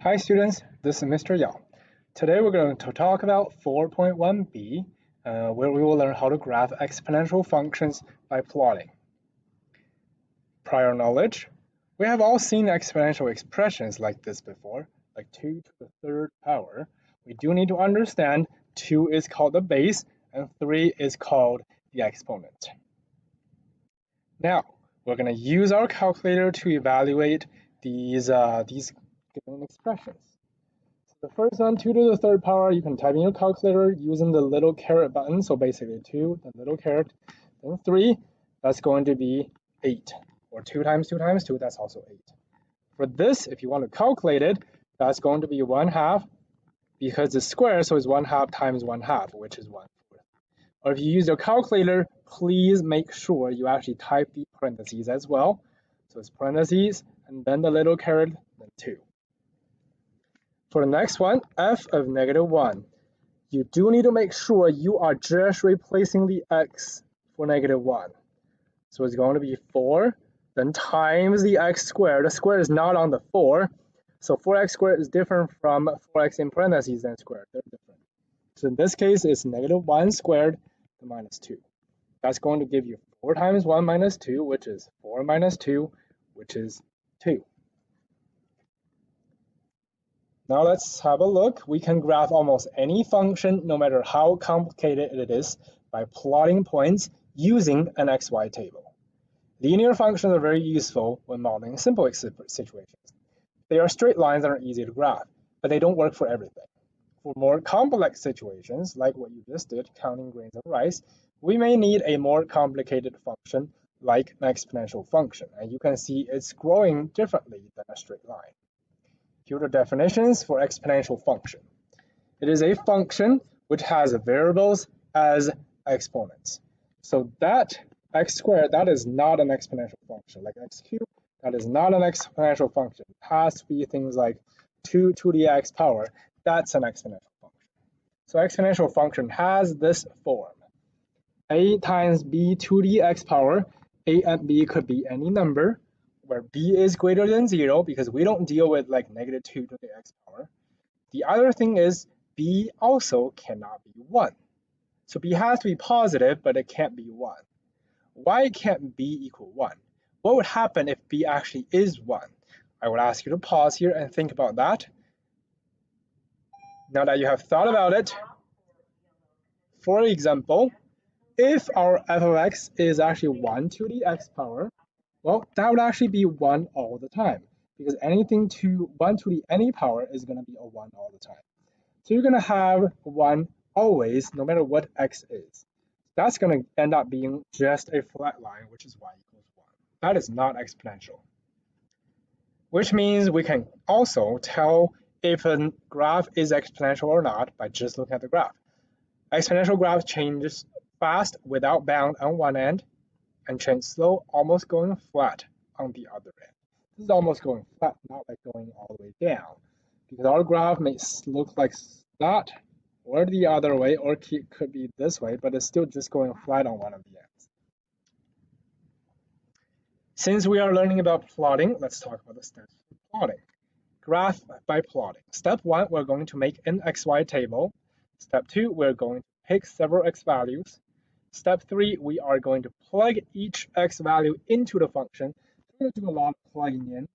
Hi students, this is Mr. Yao. Today we're going to talk about 4.1b, where we will learn how to graph exponential functions by plotting. Prior knowledge. We have all seen exponential expressions like this before, like 2 to the third power. We do need to understand 2 is called the base and 3 is called the exponent. Now, we're going to use our calculator to evaluate these given expressions. The first one, 2 to the third power, you can type in your calculator using the little caret button. So basically 2, the little caret, then 3, that's going to be 8. Or 2 times 2 times 2, that's also 8. For this, if you want to calculate it, that's going to be 1/2, because it's square, so it's 1/2 times 1/2, which is 1/4. Or if you use your calculator, please make sure you actually type the parentheses as well. So it's parentheses, and then the little caret, then 2. For the next one, f of -1, you do need to make sure you are just replacing the x for -1. So it's going to be 4, then times the x squared. The square is not on the 4, so 4x squared is different from 4x in parentheses and squared. They're different. So in this case, it's -1 squared to -2. That's going to give you 4 times 1 minus 2, which is 4 minus 2, which is 2. Now let's have a look. We can graph almost any function, no matter how complicated it is, by plotting points using an XY table. Linear functions are very useful when modeling simple situations. They are straight lines that are easy to graph, but they don't work for everything. For more complex situations, like what you just did, counting grains of rice, we may need a more complicated function like an exponential function, and you can see it's growing differently than a straight line. Here are the definitions for exponential function. It is a function which has variables as exponents. So that x squared, that is not an exponential function. Like x cubed, that is not an exponential function. It has to be things like 2 to the x power. That's an exponential function. So exponential function has this form. A times b to the x power. A and b could be any number, where b is greater than 0, because we don't deal with like -2 to the x power. The other thing is b also cannot be 1. So b has to be positive, but it can't be 1. Why can't b equal 1? What would happen if b actually is 1? I would ask you to pause here and think about that. Now that you have thought about it, for example, if our f of x is actually 1 to the x power, well, that would actually be 1 all the time, because anything to 1 to the any power is going to be a 1 all the time. So you're going to have 1 always, no matter what x is. That's going to end up being just a flat line, which is y equals 1. That is not exponential. Which means we can also tell if a graph is exponential or not by just looking at the graph. Exponential graph changes fast without bound on one end, and change slow, almost going flat on the other end. This is almost going flat, not like going all the way down, because our graph may look like that, or the other way, or it could be this way, but it's still just going flat on one of the ends. Since we are learning about plotting, let's talk about the steps for plotting. Graph by plotting. Step 1, we're going to make an XY table. Step 2, we're going to pick several x values. Step 3, we are going to plug each x value into the function. We're going to do a lot of plugging in.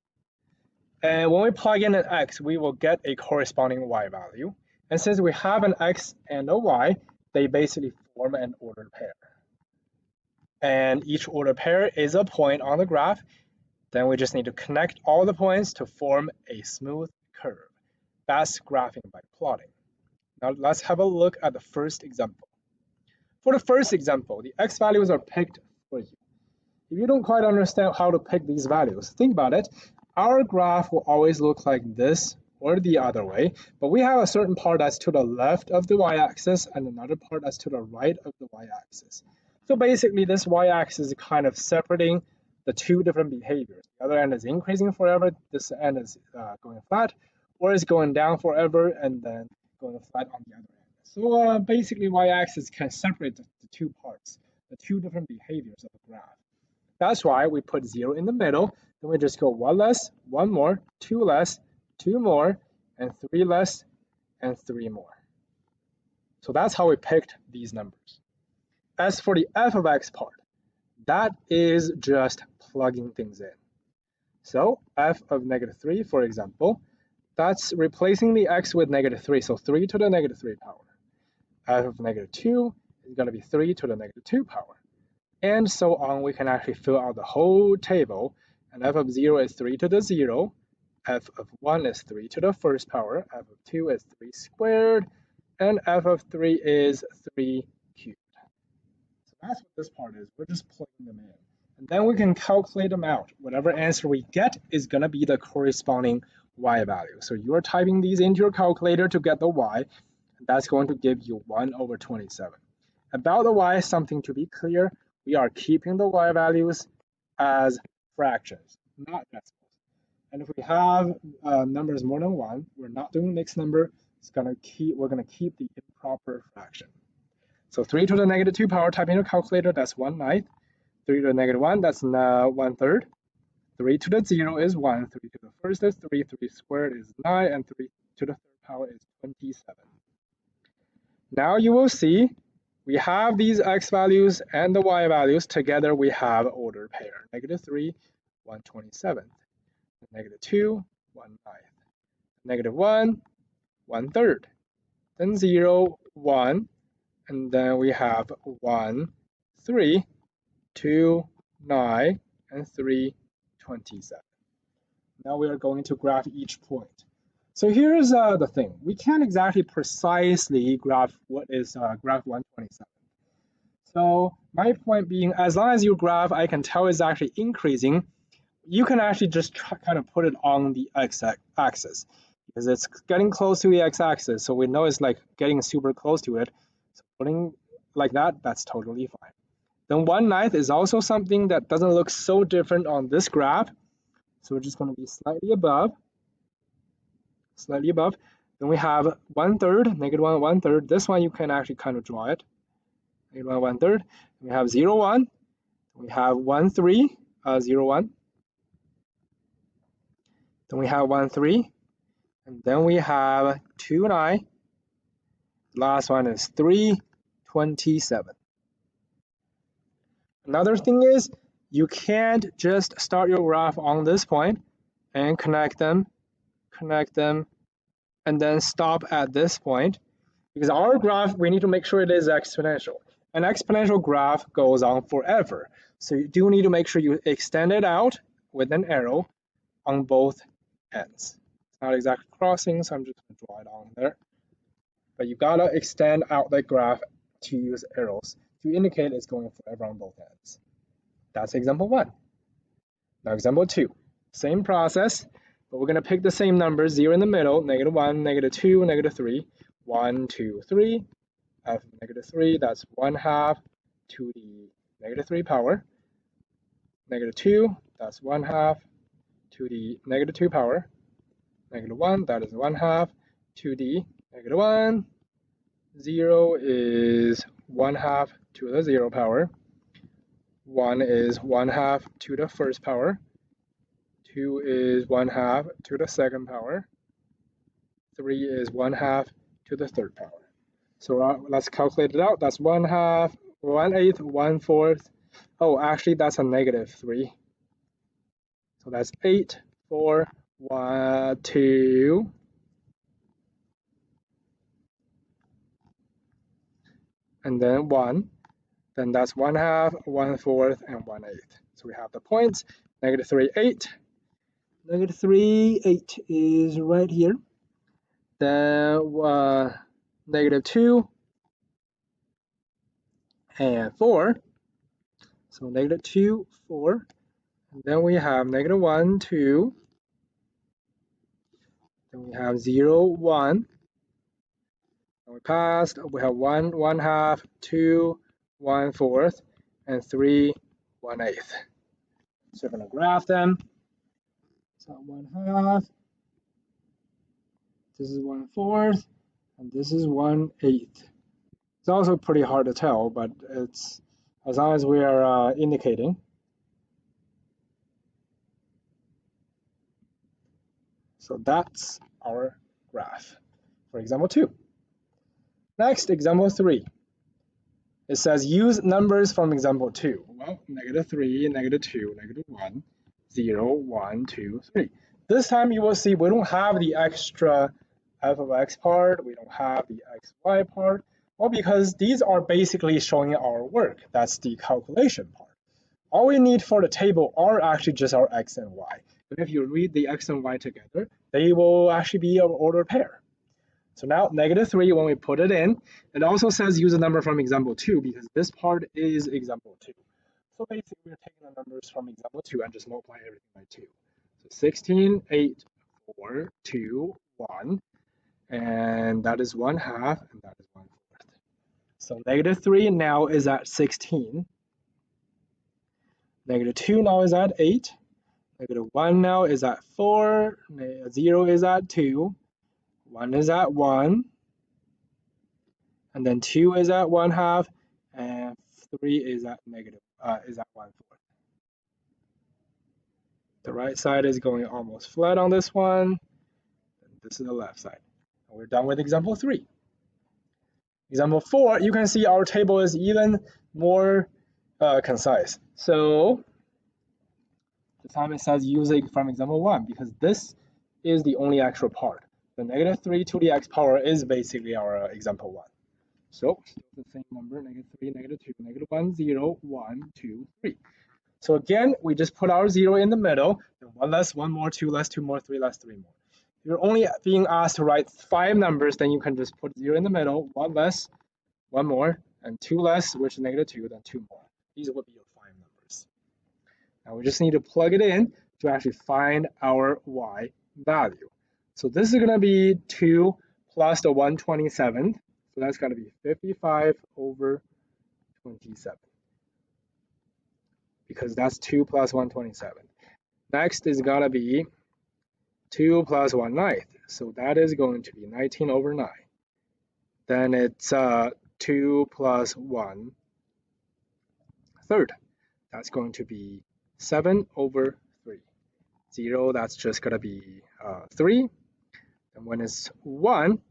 And when we plug in an x, we will get a corresponding y value. And since we have an x and a y, they basically form an ordered pair. And each ordered pair is a point on the graph. Then we just need to connect all the points to form a smooth curve. That's graphing by plotting. Now let's have a look at the first example. For the first example, the x values are picked for you. If you don't quite understand how to pick these values, think about it. Our graph will always look like this or the other way, but we have a certain part that's to the left of the y-axis and another part that's to the right of the y-axis. So basically, this y-axis is kind of separating the two different behaviors. The other end is increasing forever, this end is going flat, or is going down forever and then going flat on the other end. So basically, y-axis can separate the two parts, the two different behaviors of the graph. That's why we put 0 in the middle. Then we just go 1 less, 1 more, 2 less, 2 more, and 3 less, and 3 more. So that's how we picked these numbers. As for the f of x part, that is just plugging things in. So f of -3, for example, that's replacing the x with -3, so 3 to the -3 power. F of -2 is going to be 3 to the -2 power. And so on, we can actually fill out the whole table. And f of 0 is 3 to the 0. F of 1 is 3 to the first power. F of 2 is 3 squared. And f of 3 is 3 cubed. So that's what this part is. We're just plugging them in. And then we can calculate them out. Whatever answer we get is going to be the corresponding y value. So you're typing these into your calculator to get the y. And that's going to give you 1/27. About the y, something to be clear. We are keeping the y values as fractions, not decimals. And if we have numbers more than 1, we're not doing mixed number. We're going to keep the improper fraction. So 3 to the -2 power, type in your calculator, that's 1/9. 3 to the -1, that's 1/3. 3 to the 0 is 1. 3 to the first is 3. 3 squared is 9. And 3 to the third power is 27. Now you will see we have these x values and the y values. Together we have ordered pair. -3, 1/27. -2, 1/9. -1, 1/3. Then 0, 1. And then we have 1, 3, 2, 9, and 3, 27. Now we are going to graph each point. So here's the thing. We can't exactly precisely graph what is graph 127. So my point being, as long as you graph, I can tell it's actually increasing. You can actually just kind of put it on the x-axis because it's getting close to the x-axis. So we know it's like getting super close to it. So putting like that, that's totally fine. Then 1/9 is also something that doesn't look so different on this graph. So we're just going to be slightly above. Then we have 1/3, -1, 1/3. This one you can actually kind of draw it. -1, 1/3. We have 0, 1. We have 1, 3, 0, 1. Then we have 1, 3. And then we have 2, 9. Last one is 3, 27. Another thing is you can't just start your graph on this point and connect them, and then stop at this point. Because our graph, we need to make sure it is exponential. An exponential graph goes on forever. So you do need to make sure you extend it out with an arrow on both ends. It's not exactly crossing, so I'm just going to draw it on there. But you gotta extend out the graph to use arrows to indicate it's going forever on both ends. That's example 1. Now example 2. Same process, but we're going to pick the same numbers, 0 in the middle, -1, -2, -3, 1, 2, 3. F of -3, that's 1/2 to the -3 power. -2, that's 1/2 to the -2 power. -1, that is 1/2 to the -1. 0 is 1/2 to the 0 power. 1 is 1/2 to the first power. 2 is 1/2 to the second power. 3 is 1/2 to the third power. So let's calculate it out. That's 1/2, 1/8, 1/4. Oh, actually that's a -3. So that's 8, 4, 1, 2. And then 1. Then that's 1/2, 1/4, and 1/8. So we have the points. -3, 8. -3, 8 is right here. Then -2 and 4. So -2, 4. And then we have -1, 2. Then we have 0, 1. And we passed. We have 1, 1/2, 2, 1/4, and 3, 1/8. So we're going to graph them. So 1/2. This is 1/4, and this is 1/8. It's also pretty hard to tell, but it's as long as we are indicating. So that's our graph for example 2. Next, example 3. It says use numbers from example 2. Well, -3, -2, -1, 0, 1, 2, 3. This time you will see we don't have the extra f of x part, we don't have the xy part. Well, because these are basically showing our work. That's the calculation part. All we need for the table are actually just our x and y. But if you read the x and y together, they will actually be an ordered pair. So now -3, when we put it in, it also says use a number from example 2 because this part is example 2. So basically we're taking the numbers from example 2 and just multiply everything by 2. So 16, 8, 4, 2, 1, and that is 1/2, and that is 1/4. So -3 now is at 16. -2 now is at 8. -1 now is at 4. 0 is at 2. 1 is at 1. And then 2 is at 1/2. And 3 is at is at 1/4. The right side is going almost flat on this one. And this is the left side. And we're done with example 3. Example 4, you can see our table is even more concise. So this time it says using from example 1 because this is the only actual part. The -3 to the x power is basically our example 1. So the same number, -3, -2, -1, 0, 1, 2, 3. So again, we just put our 0 in the middle, then 1 less, 1 more, 2 less, 2 more, 3 less, 3 more. If you're only being asked to write 5 numbers, then you can just put 0 in the middle, 1 less, 1 more, and 2 less, which is -2, then 2 more. These would be your 5 numbers. Now we just need to plug it in to actually find our y value. So this is going to be 2 plus the 127th. So that's going to be 55/27. Because that's 2 plus 127. Next is going to be 2 plus 1/9. So that is going to be 19/9. Then it's 2 plus 1/3. That's going to be 7/3. 0, that's just going to be 3. And when it's 1,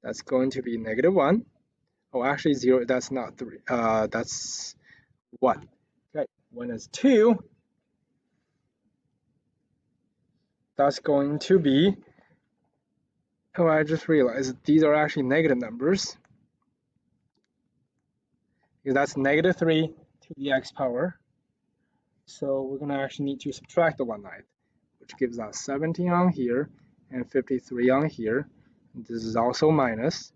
that's going to be -1. Oh, actually 0, that's not 3. That's 1. Okay, when it's 2, that's going to be, oh, I just realized these are actually negative numbers. Because that's -3 to the x power. So we're going to actually need to subtract the 1/9, which gives us 17 on here and 53 on here. This is also minus.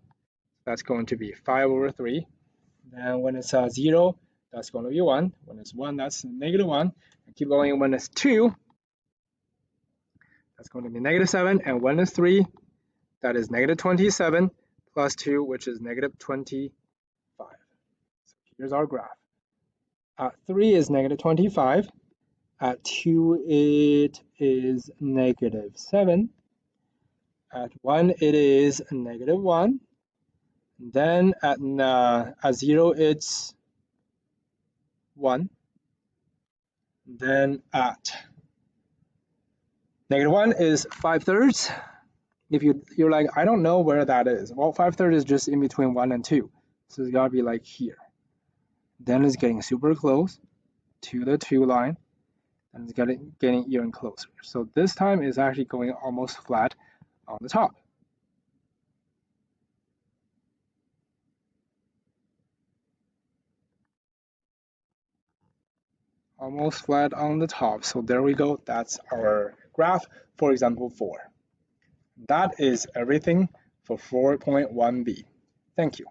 That's going to be 5/3. Then when it's 0, that's going to be 1. When it's 1, that's -1. And keep going. When it's 2, that's going to be -7. And when it's 3, that is -27 plus 2, which is -25. So here's our graph. At 3 is -25. At 2, it is -7. At 1, it is -1. Then at 0, it's 1. Then at -1 is 5/3. If you're like, I don't know where that is. Well, 5/3 is just in between 1 and 2. So it's got to be like here. Then it's getting super close to the 2 line. And it's getting even closer. So this time is actually going almost flat on the top. Almost flat on the top. So there we go. That's our graph for example 4. That is everything for 4.1b. Thank you.